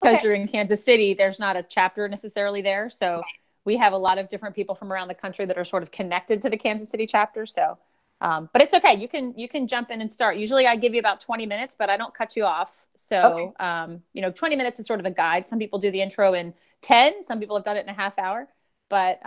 because Okay. you're in Kansas City, there's not a chapter necessarily there. So we have a lot of different people from around the country that are sort of connected to the Kansas City chapter. So, but it's okay. You can jump in and start. Usually I give you about 20 minutes, but I don't cut you off. Okay. So, 20 minutes is sort of a guide. Some people do the intro in 10, some people have done it in a half hour, but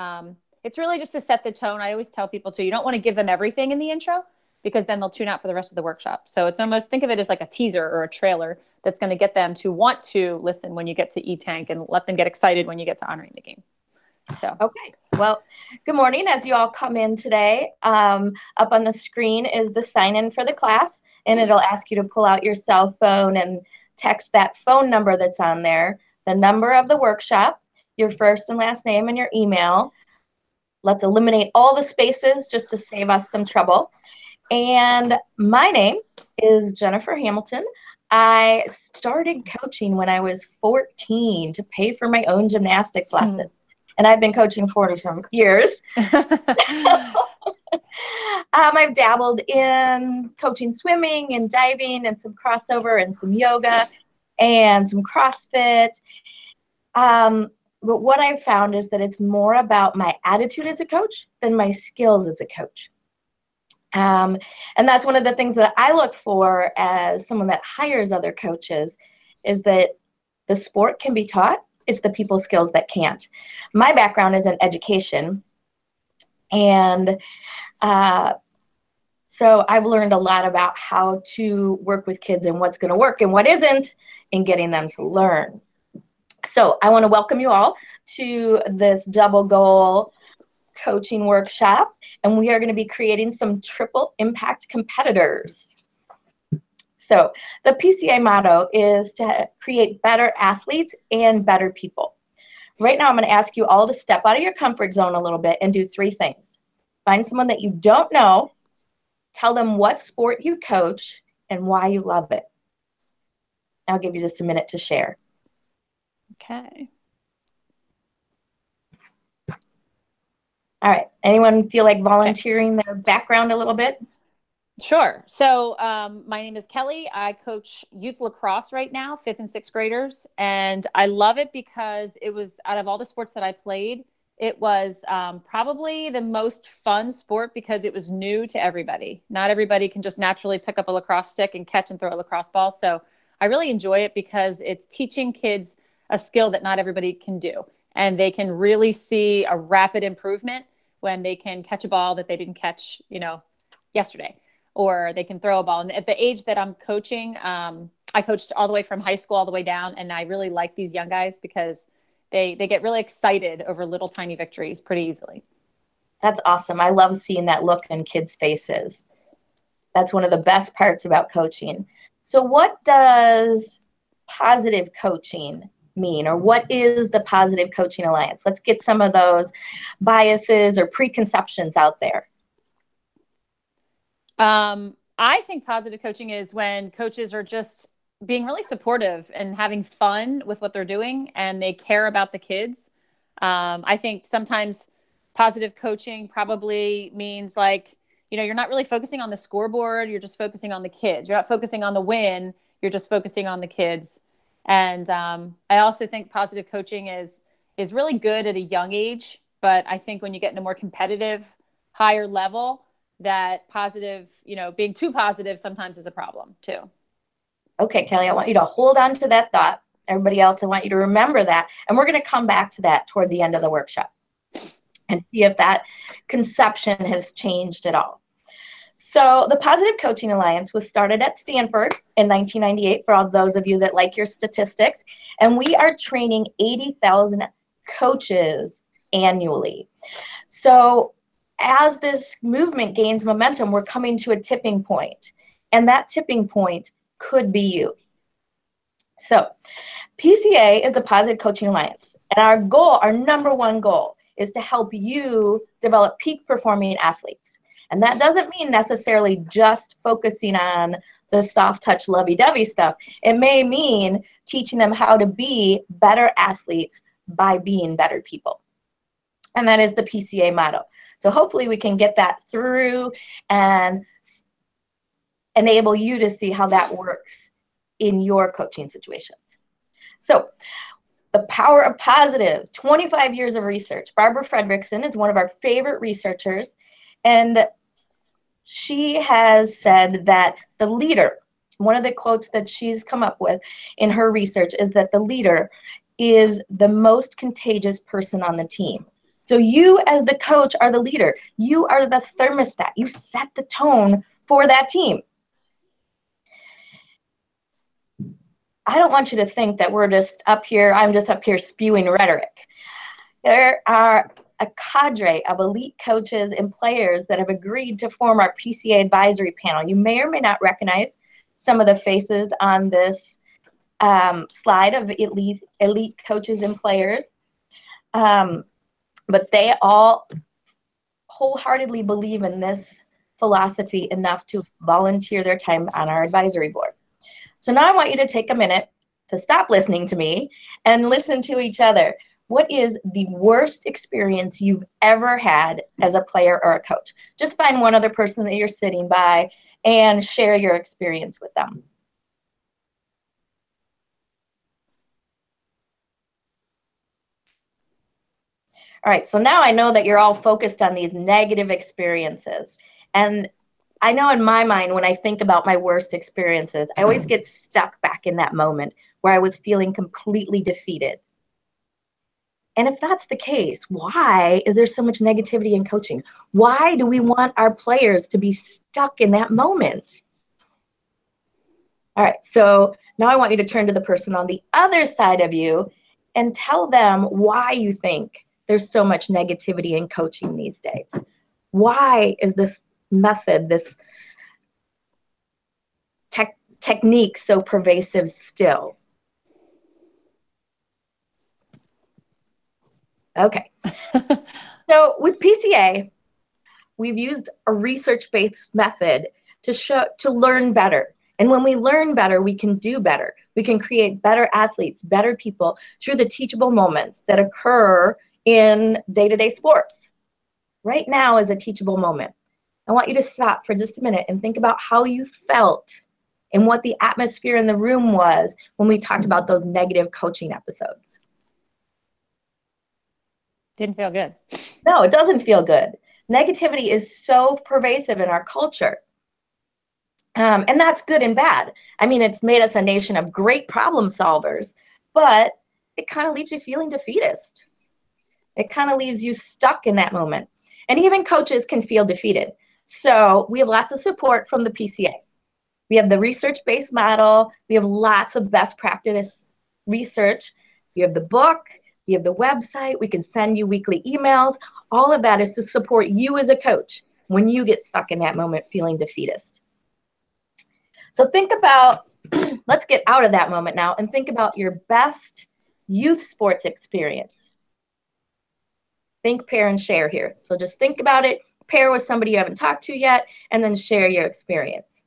it's really just to set the tone. I always tell people too, you don't want to give them everything in the intro because then they'll tune out for the rest of the workshop. So it's almost, think of it as like a teaser or a trailer that's going to get them to want to listen when you get to E-Tank and let them get excited when you get to honoring the game. So, Okay. Well, good morning. As you all come in today, up on the screen is the sign-in for the class, and it'll ask you to pull out your cell phone and text that phone number that's on there, the number of the workshop, your first and last name, and your email. Let's eliminate all the spaces just to save us some trouble. And my name is Jennifer Hamilton. I started coaching when I was 14 to pay for my own gymnastics lesson. And I've been coaching 40-some years. I've dabbled in coaching swimming and diving and some crossover and some yoga and some CrossFit. But what I've found is that it's more about my attitude as a coach than my skills as a coach. And that's one of the things that I look for as someone that hires other coaches, is that the sport can be taught. It's the people skills that can't. My background is in education. And so I've learned a lot about how to work with kids and what's going to work and what isn't in getting them to learn. So I want to welcome you all to this double goal coaching workshop, and we are going to be creating some triple impact competitors. So the PCA motto is to create better athletes and better people. Right now I'm going to ask you all to step out of your comfort zone a little bit and do 3 things. Find someone that you don't know, tell them what sport you coach and why you love it. I'll give you just a minute to share. okay. All right. Anyone feel like volunteering their background a little bit? Sure. So my name is Kelly. I coach youth lacrosse right now, 5th and 6th graders. And I love it because it was, out of all the sports that I played, it was probably the most fun sport because it was new to everybody. Not everybody can just naturally pick up a lacrosse stick and catch and throw a lacrosse ball. So I really enjoy it because it's teaching kids a skill that not everybody can do. And they can really see a rapid improvement when they can catch a ball that they didn't catch, yesterday, or they can throw a ball. And at the age that I'm coaching, I coached all the way from high school all the way down. And I really like these young guys because they get really excited over little tiny victories pretty easily. That's awesome. I love seeing that look in kids' faces. That's one of the best parts about coaching. So what does positive coaching mean, or what is the Positive Coaching Alliance? Let's get some of those biases or preconceptions out there. I think positive coaching is when coaches are just being really supportive and having fun with what they're doing and they care about the kids. I think sometimes positive coaching probably means like, you're not really focusing on the scoreboard. You're just focusing on the kids. You're not focusing on the win. You're just focusing on the kids. And I also think positive coaching is really good at a young age. But I think when you get into more competitive, higher level, that positive, being too positive sometimes is a problem too. Okay, Kelly, I want you to hold on to that thought. Everybody else, I want you to remember that. And we're going to come back to that toward the end of the workshop and see if that conception has changed at all. So the Positive Coaching Alliance was started at Stanford in 1998, for all those of you that like your statistics. And we are training 80,000 coaches annually. So as this movement gains momentum, we're coming to a tipping point. And that tipping point could be you. So PCA is the Positive Coaching Alliance. And our goal, our number one goal, is to help you develop peak performing athletes. And that doesn't mean necessarily just focusing on the soft touch lovey-dovey stuff. It may mean teaching them how to be better athletes by being better people. And that is the PCA motto. So hopefully we can get that through and enable you to see how that works in your coaching situations. So the power of positive, 25 years of research. Barbara Fredrickson is one of our favorite researchers, and she has said that the leader, one of the quotes that she's come up with in her research is that the leader is the most contagious person on the team. So you as the coach are the leader. You are the thermostat. You set the tone for that team. I don't want you to think that we're just up here, I'm just up here spewing rhetoric. There are a cadre of elite coaches and players that have agreed to form our PCA advisory panel. You may or may not recognize some of the faces on this slide of elite coaches and players, but they all wholeheartedly believe in this philosophy enough to volunteer their time on our advisory board. So now I want you to take a minute to stop listening to me and listen to each other. What is the worst experience you've ever had as a player or a coach? Just find one other person that you're sitting by and share your experience with them. All right, so now I know that you're all focused on these negative experiences. And I know in my mind, when I think about my worst experiences, I always get stuck back in that moment where I was feeling completely defeated. And if that's the case, why is there so much negativity in coaching? Why do we want our players to be stuck in that moment? All right, so now I want you to turn to the person on the other side of you and tell them why you think there's so much negativity in coaching these days. Why is this method, this technique so pervasive still? Okay. So with PCA, we've used a research-based method to learn better. And when we learn better, we can do better. We can create better athletes, better people through the teachable moments that occur in day-to-day sports. Right now is a teachable moment. I want you to stop for just a minute and think about how you felt and what the atmosphere in the room was when we talked about those negative coaching episodes. Didn't feel good. No, it doesn't feel good. Negativity is so pervasive in our culture. And that's good and bad. I mean, it's made us a nation of great problem solvers, but it kind of leaves you feeling defeatist. It kind of leaves you stuck in that moment. And even coaches can feel defeated. So we have lots of support from the PCA. We have the research-based model. We have lots of best practice research. You have the book. We have the website. We can send you weekly emails. All of that is to support you as a coach when you get stuck in that moment feeling defeatist. So think about, let's get out of that moment now and think about your best youth sports experience. Think, pair, and share here. So just think about it, pair with somebody you haven't talked to yet, and then share your experience.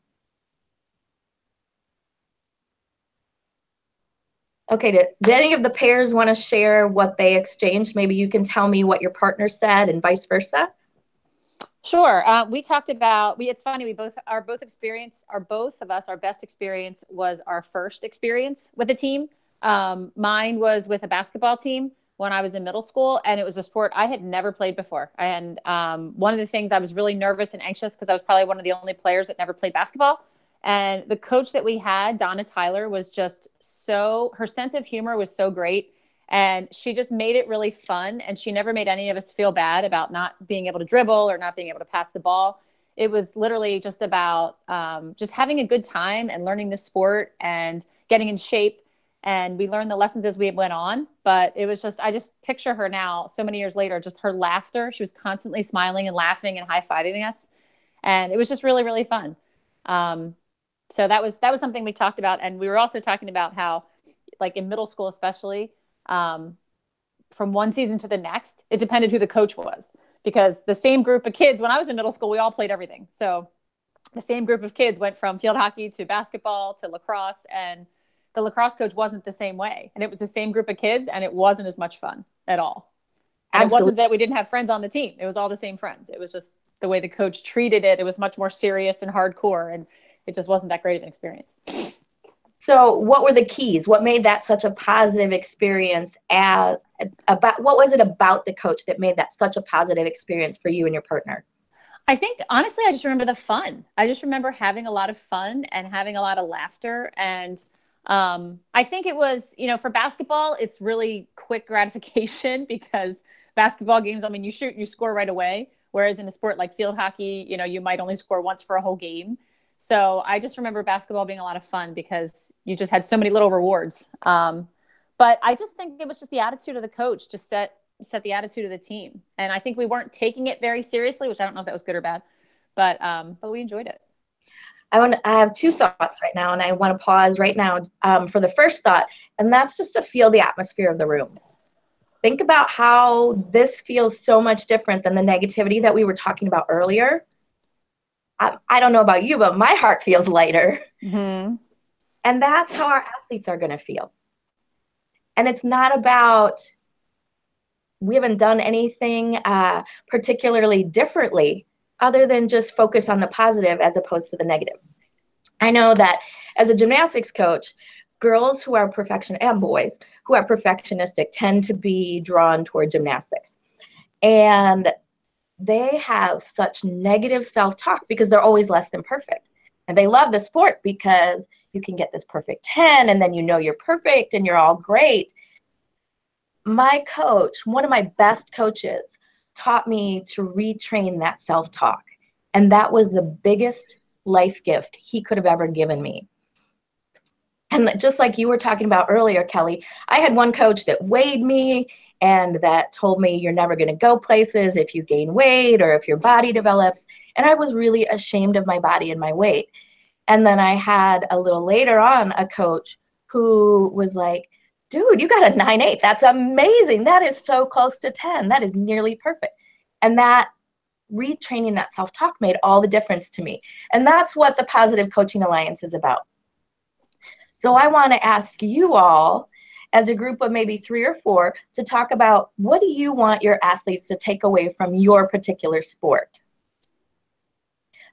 Okay, did any of the pairs want to share what they exchanged? Maybe you can tell me what your partner said and vice versa. Sure. We talked about, it's funny, both of us, our best experience was our first experience with a team. Mine was with a basketball team when I was in middle school, and it was a sport I had never played before. And one of the things, I was really nervous and anxious because I was probably one of the only players that never played basketball. And the coach that we had, Donna Tyler, was just her sense of humor was so great. And she just made it really fun. And she never made any of us feel bad about not being able to dribble or not being able to pass the ball. It was literally just about just having a good time and learning the sport and getting in shape. And we learned the lessons as we went on. But it was I just picture her now, so many years later, just her laughter. She was constantly smiling and laughing and high-fiving us. And it was just really, really fun. So that was something we talked about. And we were also talking about how, like in middle school especially, from one season to the next, it depended who the coach was, because the same group of kids, when I was in middle school, we all played everything. So the same group of kids went from field hockey to basketball to lacrosse, and the lacrosse coach wasn't the same way. And it was the same group of kids, and it wasn't as much fun at all. And Absolutely. It wasn't that we didn't have friends on the team. It was all the same friends. It was just the way the coach treated it. It was much more serious and hardcore, and it just wasn't that great of an experience. So what were the keys? What made that such a positive experience? What was it about the coach that made that such a positive experience for you and your partner? I think honestly, I just remember the fun. I just remember having a lot of fun and having a lot of laughter. And I think it was, for basketball, it's really quick gratification because basketball games, I mean, you shoot, you score right away. Whereas in a sport like field hockey, you might only score once for a whole game. So I just remember basketball being a lot of fun because you just had so many little rewards. But I just think it was just the attitude of the coach, just set the attitude of the team. And I think we weren't taking it very seriously, which I don't know if that was good or bad, but we enjoyed it. I have two thoughts right now, and I want to pause right now for the first thought, and that's just to feel the atmosphere of the room. Think about how this feels so much different than the negativity that we were talking about earlier. I don't know about you, but my heart feels lighter. Mm-hmm. And that's how our athletes are going to feel. And it's not about, we haven't done anything particularly differently other than just focus on the positive as opposed to the negative. I know that as a gymnastics coach, girls who are and boys who are perfectionistic tend to be drawn toward gymnastics. And they have such negative self-talk because they're always less than perfect. And they love the sport because you can get this perfect 10 and then you're perfect and you're all great. My coach, one of my best coaches, taught me to retrain that self-talk. And that was the biggest life gift he could have ever given me. And just like you were talking about earlier, Kelly, I had one coach that weighed me and that told me you're never going to go places if you gain weight or if your body develops. And I was really ashamed of my body and my weight. And then I had a little later on a coach who was like, dude, you got a 9.8. That's amazing. That is so close to 10. That is nearly perfect. And that retraining that self-talk made all the difference to me. And that's what the Positive Coaching Alliance is about. So I want to ask you all, as a group of maybe 3 or 4, to talk about what do you want your athletes to take away from your particular sport?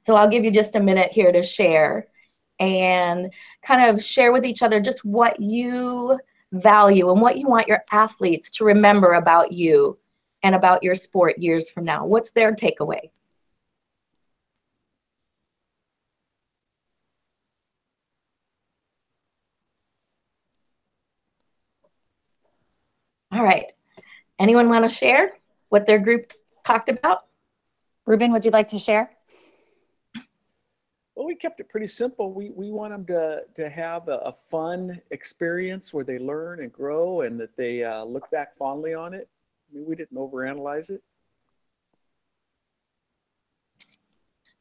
So I'll give you just a minute here to share and kind of share with each other just what you value and what you want your athletes to remember about you and about your sport years from now. What's their takeaway? All right. Anyone want to share what their group talked about? Ruben, would you like to share? Well, we kept it pretty simple. We want them to have a fun experience where they learn and grow and that they look back fondly on it. I mean, we didn't overanalyze it.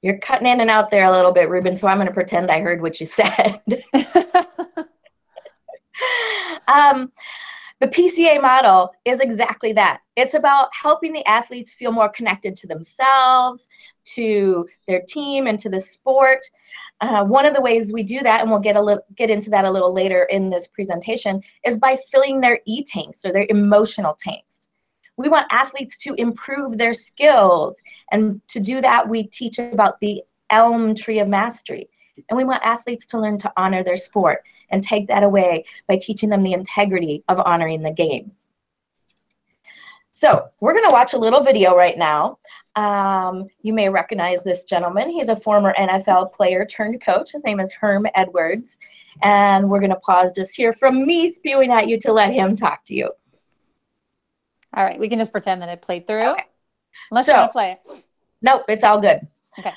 You're cutting in and out there a little bit, Ruben, so I'm going to pretend I heard what you said. The PCA model is exactly that. It's about helping the athletes feel more connected to themselves, to their team, and to the sport. One of the ways we do that, and we'll get into that a little later in this presentation, is by filling their e-tanks or their emotional tanks. We want athletes to improve their skills, and to do that, we teach about the elm tree of mastery. And we want athletes to learn to honor their sport and take that away by teaching them the integrity of honoring the game. So we're going to watch a little video right now. You may recognize this gentleman. He's a former NFL player turned coach. His name is Herm Edwards. And we're going to pause just here from me spewing at you to let him talk to you. All right. We can just pretend that it played through. Okay. Unless you want to play it. Nope, it's all good. Okay.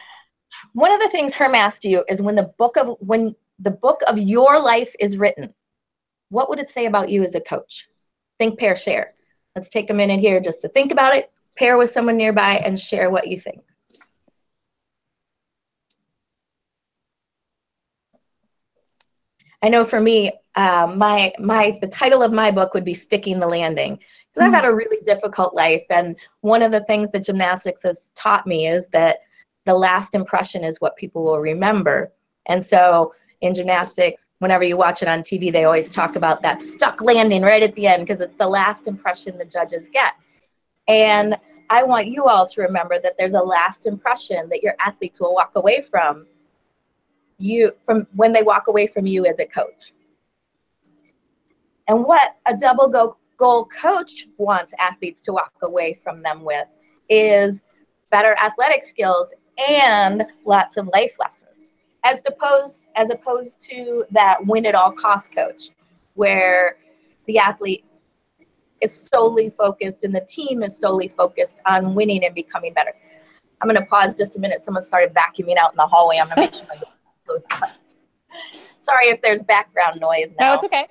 One of the things Herm asked you is when the book of your life is written, what would it say about you as a coach? Think, pair, share. Let's take a minute here just to think about it, pair with someone nearby, and share what you think. I know for me, the title of my book would be Sticking the Landing, because I've had a really difficult life, and one of the things that gymnastics has taught me is that the last impression is what people will remember. And so in gymnastics, whenever you watch it on TV, they always talk about that stuck landing right at the end because it's the last impression the judges get. And I want you all to remember that there's a last impression that your athletes will walk away from you, from when they walk away from you as a coach. And what a goal coach wants athletes to walk away from them with is better athletic skills and lots of life lessons, as opposed to that win at all cost coach, where the athlete is solely focused and the team is solely focused on winning and becoming better. I'm going to pause just a minute. Someone started vacuuming out in the hallway. I'm going to make sure my door is cut. Sorry if there's background noise now. No, it's okay.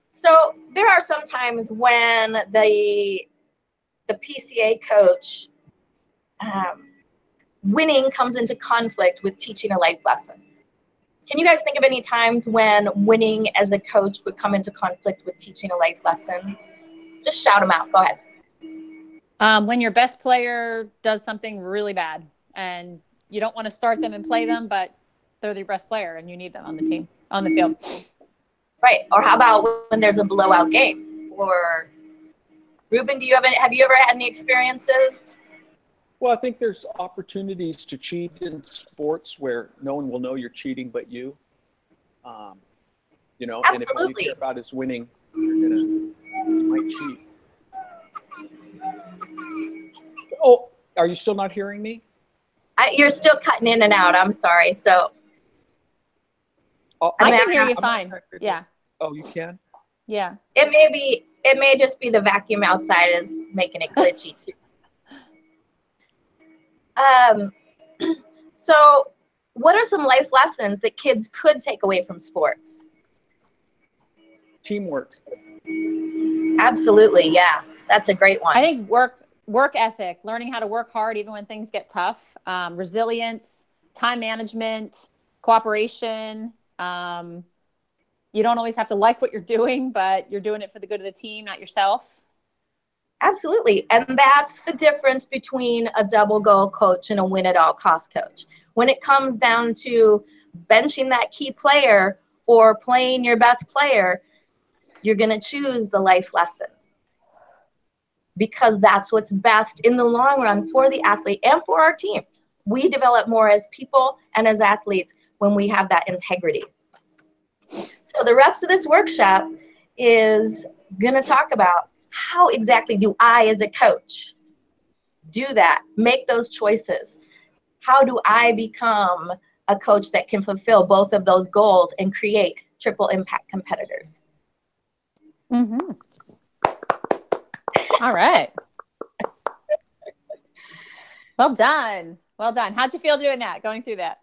So there are some times when the PCA coach winning comes into conflict with teaching a life lesson. Can you guys think of any times when winning as a coach would come into conflict with teaching a life lesson? Just shout them out. Go ahead. When your best player does something really bad and you don't want to start them and play them, but they're your best player and you need them on the team, on the field. Right. Or how about when there's a blowout game? Or Ruben, have you ever had any experiences? Well, I think there's opportunities to cheat in sports where no one will know you're cheating but you. You know, Absolutely. And if all you care about is winning, you might cheat. Oh, are you still not hearing me? You're still cutting in and out. I'm sorry. So I can hear you fine. Yeah. Oh, you can? Yeah. It may just be the vacuum outside is making it glitchy too. So what are some life lessons that kids could take away from sports? Teamwork. Absolutely. Yeah. That's a great one. I think work ethic, learning how to work hard even when things get tough, resilience, time management, cooperation. You don't always have to like what you're doing, but you're doing it for the good of the team, not yourself. Absolutely. And that's the difference between a double goal coach and a win at all cost coach. When it comes down to benching that key player or playing your best player, you're going to choose the life lesson, because that's what's best in the long run for the athlete and for our team. We develop more as people and as athletes when we have that integrity. So the rest of this workshop is going to talk about how exactly do I as a coach do that, make those choices? How do I become a coach that can fulfill both of those goals and create triple impact competitors? Mm-hmm. All right. Well done. Well done. How'd you feel doing that, going through that?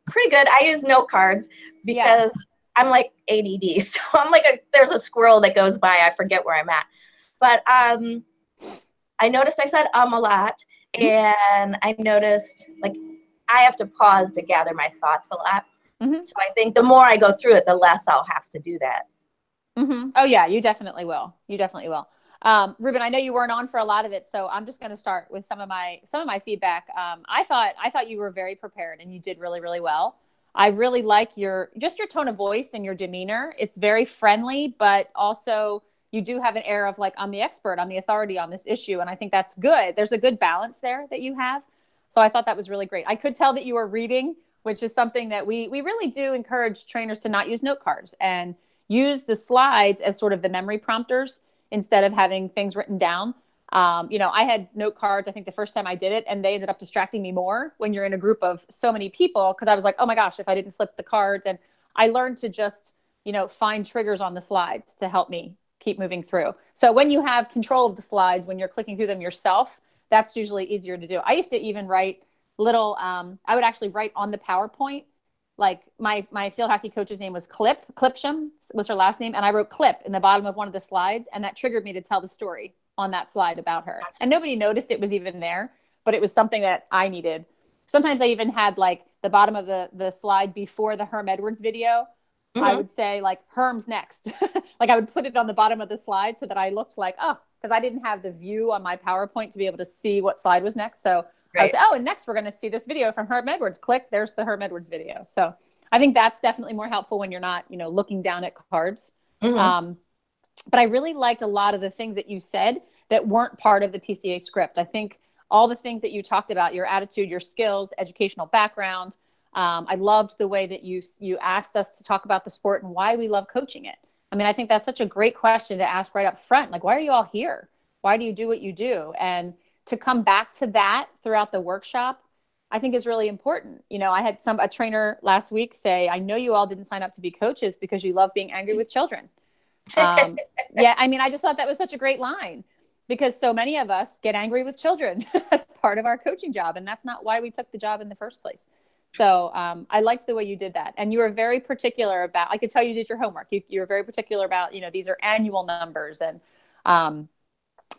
Pretty good. I use note cards because I'm like ADD. So I'm like, there's a squirrel that goes by. I forget where I'm at. But I noticed I said a lot. And I noticed like I have to pause to gather my thoughts a lot. Mm-hmm. So I think the more I go through it, the less I'll have to do that. Mm-hmm. Oh yeah, you definitely will. You definitely will. Ruben, I know you weren't on for a lot of it, so I'm just going to start with some of my feedback. I thought you were very prepared and you did really, really well. I really like your tone of voice and your demeanor. It's very friendly, but also you do have an air of like, I'm the expert, I'm the authority on this issue. And I think that's good. There's a good balance there that you have. So I thought that was really great. I could tell that you were reading, which is something that we really do encourage trainers to not use note cards and use the slides as sort of the memory prompters instead of having things written down. I had note cards, I think the first time I did it, and they ended up distracting me more when you're in a group of so many people, because I was like, oh my gosh, if I didn't flip the cards. And I learned to just, find triggers on the slides to help me keep moving through. So when you have control of the slides, when you're clicking through them yourself, that's usually easier to do. I used to even write little, I would actually write on the PowerPoint, like my field hockey coach's name was Clipsham was her last name. And I wrote Clip in the bottom of one of the slides, and that triggered me to tell the story on that slide about her. And nobody noticed it was even there, but it was something that I needed. Sometimes I even had like the bottom of the slide before the Herm Edwards video. Mm-hmm. I would say like Herm's next. Like I would put it on the bottom of the slide so that I looked like, because I didn't have the view on my PowerPoint to be able to see what slide was next. So right. I would say, and next we're going to see this video from Herm Edwards. Click, there's the Herm Edwards video. So I think that's definitely more helpful when you're not, looking down at cards. Mm-hmm. But I really liked a lot of the things that you said that weren't part of the PCA script. I think all the things that you talked about, your attitude, your skills, educational background, I loved the way that you asked us to talk about the sport and why we love coaching it. I mean, I think that's such a great question to ask right up front. Like, why are you all here? Why do you do what you do? And to come back to that throughout the workshop, I think is really important. You know, I had a trainer last week say, I know you all didn't sign up to be coaches because you love being angry with children. Yeah, I mean, I just thought that was such a great line because so many of us get angry with children as part of our coaching job. And that's not why we took the job in the first place. So I liked the way you did that. And you were very particular about, I could tell you did your homework. You were very particular about, you know, these are annual numbers and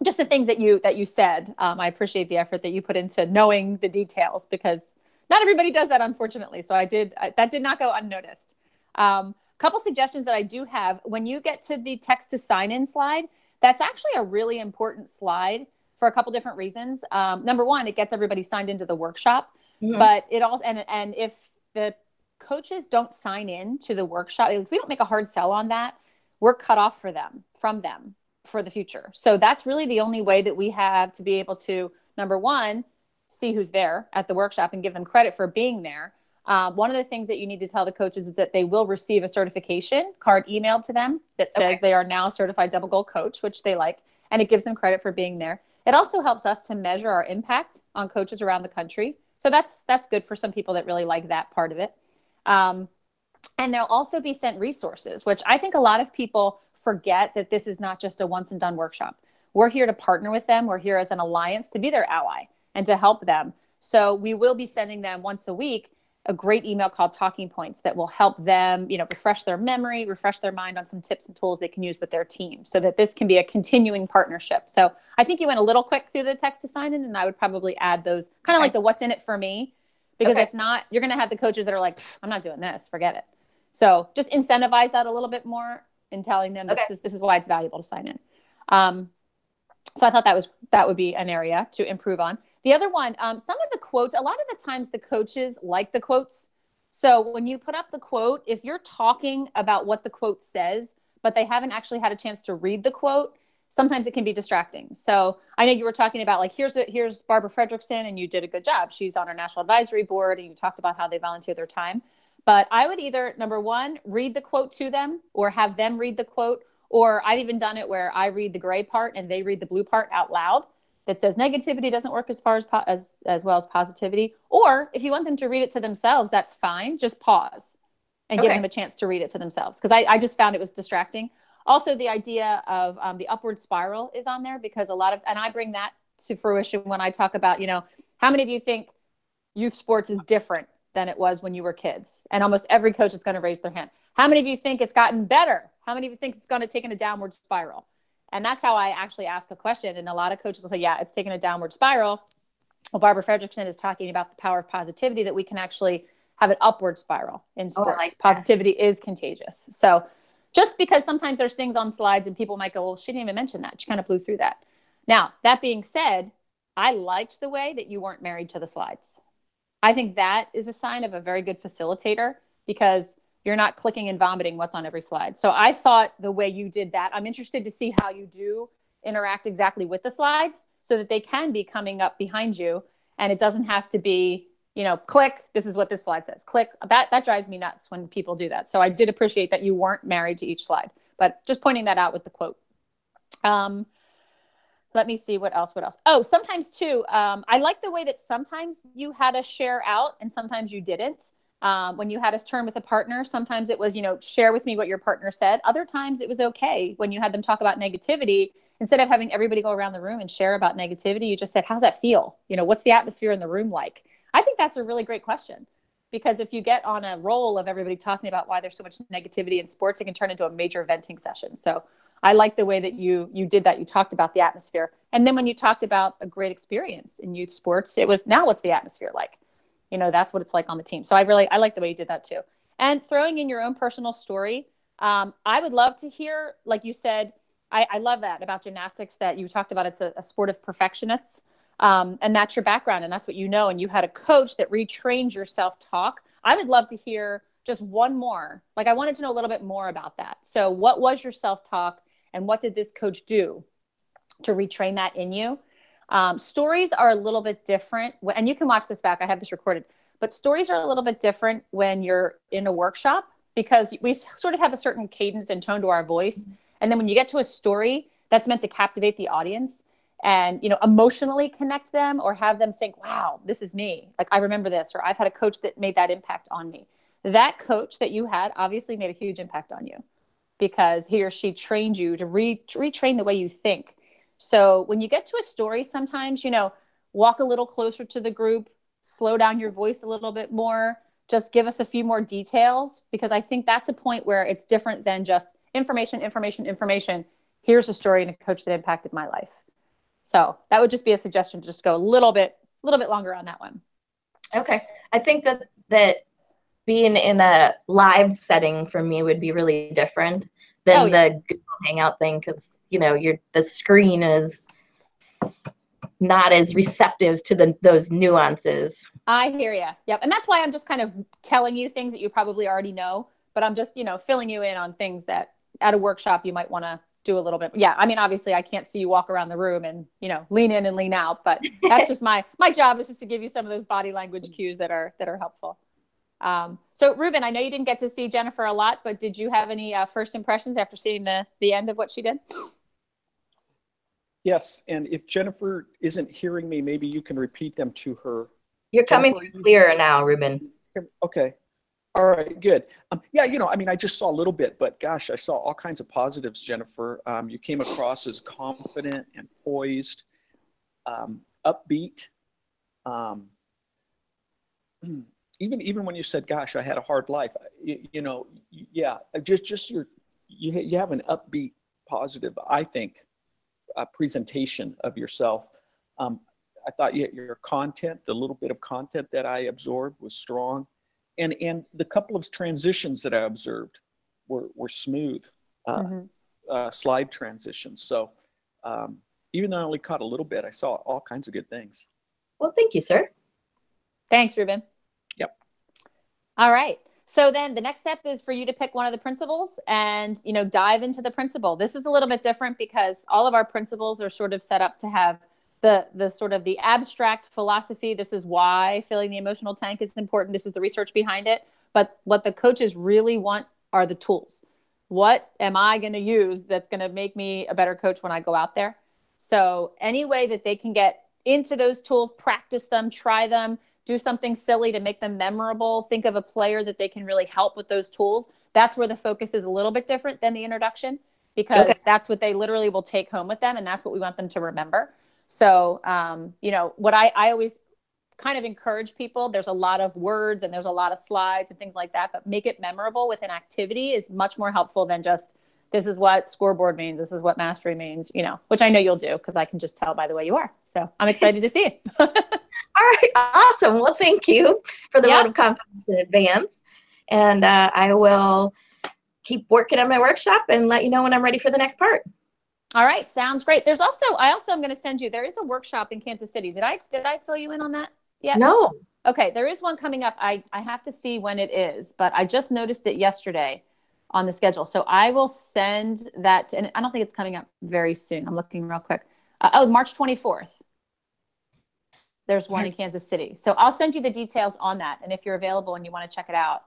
just the things that you said. I appreciate the effort that you put into knowing the details because not everybody does that, unfortunately. So that did not go unnoticed. Couple suggestions that I do have when you get to the text to sign in slide, that's actually a really important slide for a couple different reasons. Number one, it gets everybody signed into the workshop, but it also, and if the coaches don't sign in to the workshop, if we don't make a hard sell on that, we're cut off from them for the future. So that's really the only way that we have to be able to, number one, see who's there at the workshop and give them credit for being there. One of the things that you need to tell the coaches is that they will receive a certification card emailed to them that says they are now a certified double goal coach, which they like, and it gives them credit for being there. It also helps us to measure our impact on coaches around the country. So that's good for some people that really like that part of it. And they'll also be sent resources, which I think a lot of people forget that this is not just a once and done workshop. We're here to partner with them. We're here as an alliance to be their ally and to help them. So we will be sending them once a week a great email called Talking Points that will help them, you know, refresh their memory, refresh their mind on some tips and tools they can use with their team so that this can be a continuing partnership. So I think you went a little quick through the text to sign in, and I would probably add those kind of like the what's in it for me, because if not, you're going to have the coaches that are like, I'm not doing this, forget it. So just incentivize that a little bit more in telling them this is why it's valuable to sign in. So I thought that would be an area to improve on. The other one, some of the quotes, a lot of the times the coaches like the quotes. So when you put up the quote, if you're talking about what the quote says, but they haven't actually had a chance to read the quote, sometimes it can be distracting. So I know you were talking about like, here's Barbara Fredrickson, and you did a good job. She's on our national advisory board, and you talked about how they volunteer their time. But I would either, number one, read the quote to them or have them read the quote. Or I've even done it where I read the gray part and they read the blue part out loud that says negativity doesn't work as well as positivity. Or if you want them to read it to themselves, that's fine. Just pause and give them a chance to read it to themselves. Because I just found it was distracting. Also, the idea of the upward spiral is on there because and I bring that to fruition when I talk about, you know, how many of you think youth sports is different than it was when you were kids? And almost every coach is going to raise their hand. How many of you think it's gotten better? How many of you think it's going to take in a downward spiral? And that's how I actually ask a question. And a lot of coaches will say, yeah, it's taken a downward spiral. Well, Barbara Fredrickson is talking about the power of positivity, that we can actually have an upward spiral in sports. Like positivity is contagious. So just because sometimes there's things on slides and people might go, well, she didn't even mention that. She kind of blew through that. Now, that being said, I liked the way that you weren't married to the slides. I think that is a sign of a very good facilitator because you're not clicking and vomiting what's on every slide. So I thought the way you did that, I'm interested to see how you do interact exactly with the slides so that they can be coming up behind you and it doesn't have to be, you know, click, this is what this slide says, click. That drives me nuts when people do that. So I did appreciate that you weren't married to each slide, but just pointing that out with the quote. Let me see what else. Oh, sometimes too, I like the way that sometimes you had us share out and sometimes you didn't. When you had us turn with a partner, sometimes it was, you know, share with me what your partner said. Other times it was okay when you had them talk about negativity. Instead of having everybody go around the room and share about negativity, you just said, how's that feel? You know, what's the atmosphere in the room like? I think that's a really great question because if you get on a roll of everybody talking about why there's so much negativity in sports, it can turn into a major venting session. So I like the way that you did that. You talked about the atmosphere. And then when you talked about a great experience in youth sports, it was now what's the atmosphere like? You know, that's what it's like on the team. So I like the way you did that too. And throwing in your own personal story. I would love to hear, like you said, I love that about gymnastics that you talked about. It's a sport of perfectionists. And that's your background and that's what you know. And you had a coach that retrained your self-talk. I would love to hear just one more. Like I wanted to know a little bit more about that. So what was your self-talk and what did this coach do to retrain that in you? Stories are a little bit different and you can watch this back. I have this recorded, but stories are a little bit different when you're in a workshop because we sort of have a certain cadence and tone to our voice. And then when you get to a story that's meant to captivate the audience and, you know, emotionally connect them or have them think, wow, this is me. Like, I remember this, or I've had a coach that made that impact on me. That coach that you had obviously made a huge impact on you because he or she trained you to retrain the way you think. So when you get to a story, sometimes, you know, walk a little closer to the group, slow down your voice a little bit more, just give us a few more details, because I think that's a point where it's different than just information. Here's a story and a coach that impacted my life. So that would just be a suggestion to just go a little bit longer on that one. Okay. I think that being in a live setting for me would be really different than the Google Hangout thing, because, you know, the screen is not as receptive to those nuances. I hear you. Yep. And that's why I'm just kind of telling you things that you probably already know, but I'm just, you know, filling you in on things that at a workshop you might want to do a little bit. Yeah. I mean, obviously I can't see you walk around the room and, you know, lean in and lean out, but that's just my job is just to give you some of those body language cues that are helpful. So Ruben, I know you didn't get to see Jennifer a lot, but did you have any first impressions after seeing the end of what she did? Yes, and if Jennifer isn't hearing me, maybe you can repeat them to her. You're coming through clearer now, Ruben. Okay. All right, good. Yeah, you know, I mean, I just saw a little bit, but gosh, I saw all kinds of positives, Jennifer. You came across as confident and poised, upbeat. Even when you said, gosh, I had a hard life, you know, yeah, you have an upbeat, positive, I think, presentation of yourself. I thought your content, the little bit of content that I absorbed was strong. And the couple of transitions that I observed were smooth, slide transitions. So even though I only caught a little bit, I saw all kinds of good things. Well, thank you, sir. Thanks, Ruben. Yep. All right. So then the next step is for you to pick one of the principles and, you know, dive into the principle. This is a little bit different because all of our principles are sort of set up to have the sort of the abstract philosophy. This is why filling the emotional tank is important. This is the research behind it. But what the coaches really want are the tools. What am I going to use that's going to make me a better coach when I go out there? So any way that they can get into those tools, practice them, try them, do something silly to make them memorable, think of a player that they can really help with those tools. That's where the focus is a little bit different than the introduction, because that's what they literally will take home with them. And that's what we want them to remember. So, you know, what I always kind of encourage people, there's a lot of words and there's a lot of slides and things like that, but make it memorable with an activity is much more helpful than just, this is what scoreboard means, this is what mastery means, you know, which I know you'll do because I can just tell by the way you are. So I'm excited to see it. All right. Awesome. Well, thank you for the vote of confidence in advance. And I will keep working on my workshop and let you know when I'm ready for the next part. All right. Sounds great. There's also, I am going to send you, there is a workshop in Kansas City. Did I fill you in on that yet? No. Okay. There is one coming up. I have to see when it is, but I just noticed it yesterday on the schedule. So I will send that, and I don't think it's coming up very soon. I'm looking real quick. March 24th. There's one in Kansas City. So I'll send you the details on that. And if you're available and you want to check it out,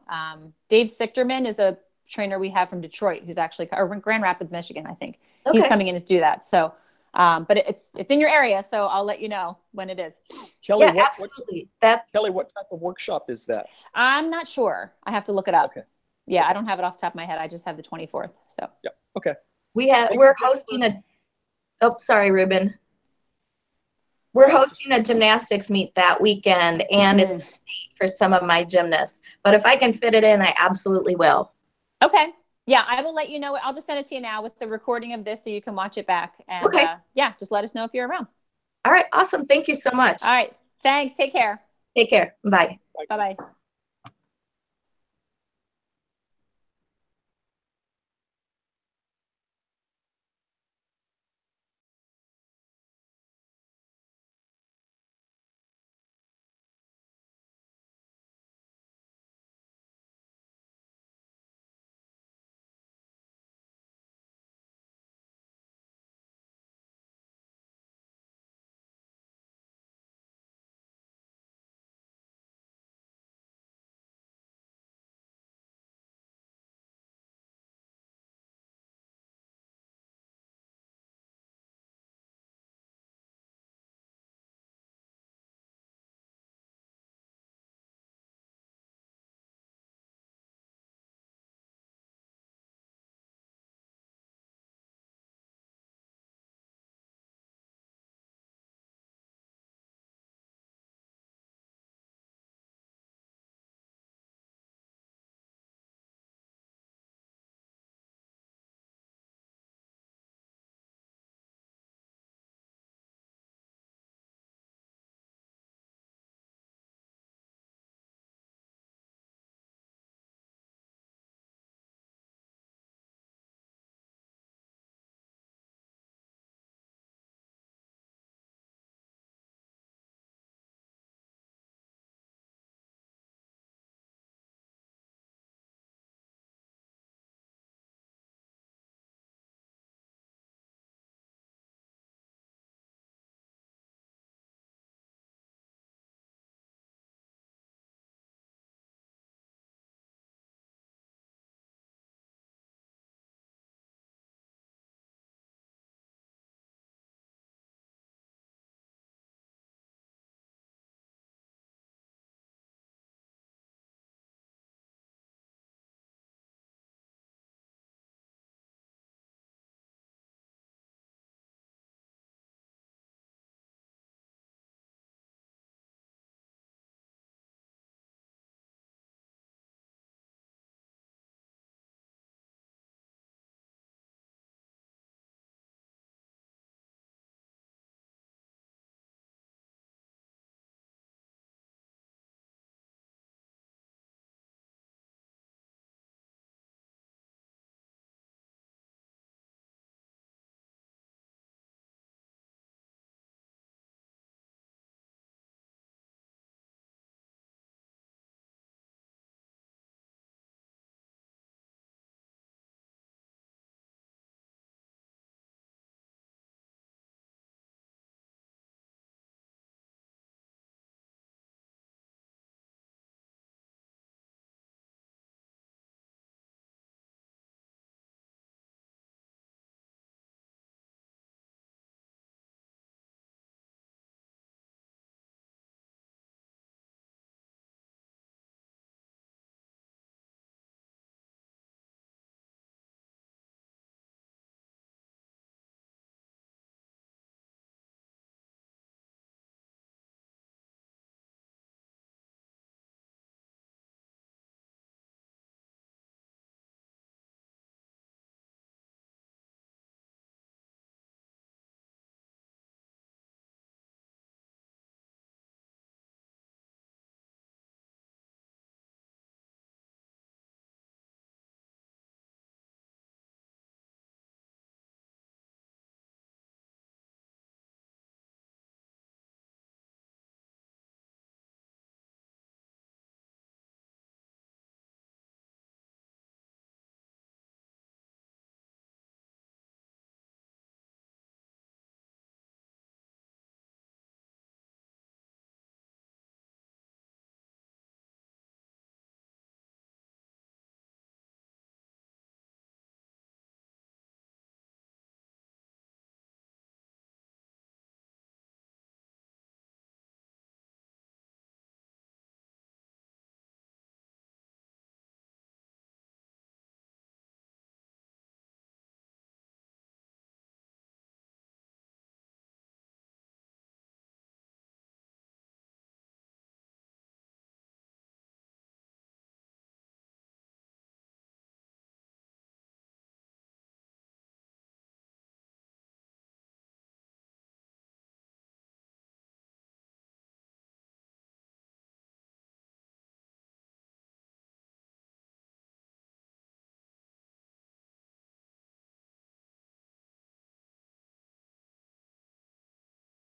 Dave Sichterman is a trainer we have from Detroit, who's actually, or Grand Rapids, Michigan, I think. Okay. He's coming in to do that. So, but it's in your area. So I'll let you know when it is. Kelly, absolutely. Kelly, what type of workshop is that? I'm not sure. I have to look it up. Okay. Yeah, I don't have it off the top of my head. I just have the 24th. So. Yeah. Okay. We're hosting sorry, Ruben. We're hosting a gymnastics meet that weekend, and it's state for some of my gymnasts. But if I can fit it in, I absolutely will. Okay. Yeah, I will let you know. I'll just send it to you now with the recording of this so you can watch it back. And just let us know if you're around. All right. Awesome. Thank you so much. All right. Thanks. Take care. Take care. Bye. Bye-bye.